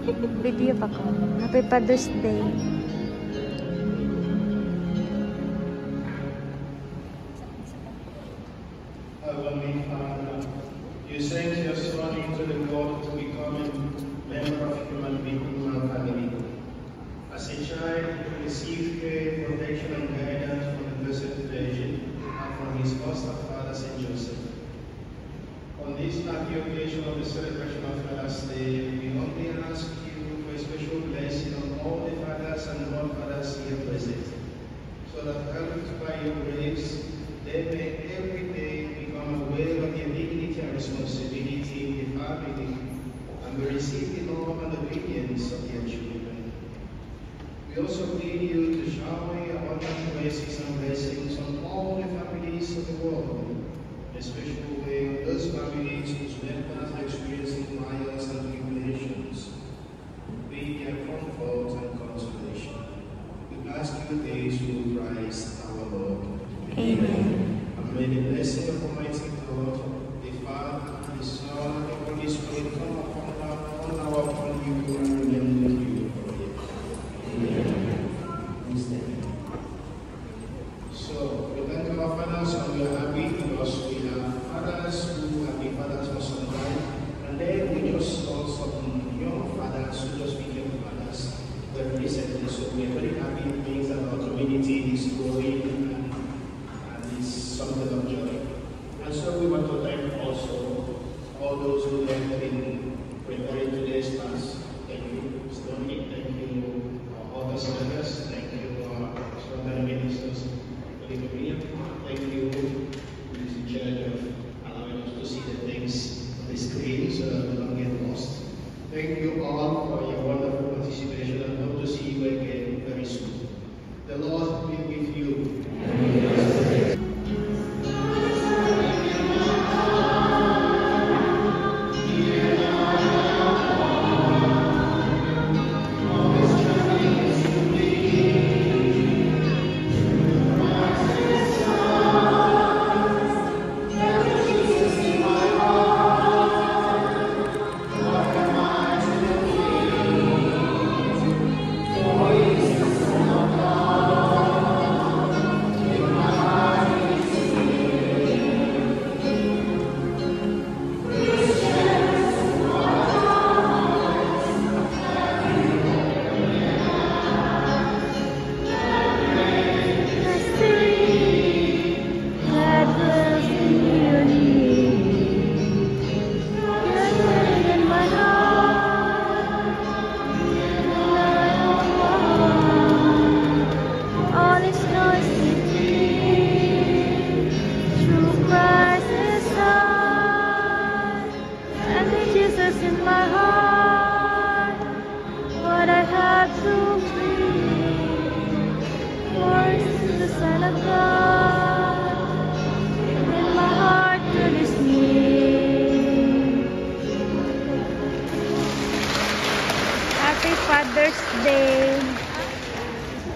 Video pa ko. Happy Father's Day. Heavenly Father, you sent your Son into the world to become a member of human family. As a child, he received care, protection, and guidance from the Blessed Virgin and from his foster father, Saint Joseph. On this happy occasion of the celebration of Father's Day, we humbly ask you for a special blessing on all the fathers and godfathers here present, so that helped by your grace, they may every day become aware of their dignity and responsibility in the family, and will receive the love and obedience of their children. We also plead you to shower your abundant graces and blessings on all the families of the world, in a special way on those families whose members are experiencing trials and tribulations. Be their comfort and consolation. We ask you this through Christ our Lord. Amen. And may the blessing of Almighty God, the Father, the Son, and the Holy Spirit come upon you and remain with you forever. Amen. So, we thank our fathers and we are happy because we have fathers who have been fathers for some time, and then we just saw some young fathers who just became fathers very recently. So we are very happy. It means that our community is growing and it's something of joy. And so we want to thank also all those who have been preparing today's class. Thank you, Stoney. Thank you, all the senators. Thank you, extraordinary ministers. Thank you, who is in charge of allowing us to see the things on the screen so that we don't get lost. Thank you all for your wonderful participation and hope to see you again very soon. The Lord be with you. In my heart, what I have to feel, voice the Son of God, in my heart to this need. Happy Father's Day.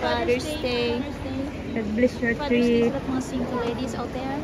Father's Day. God bless your Father's trip. Day sa mga single ladies out there.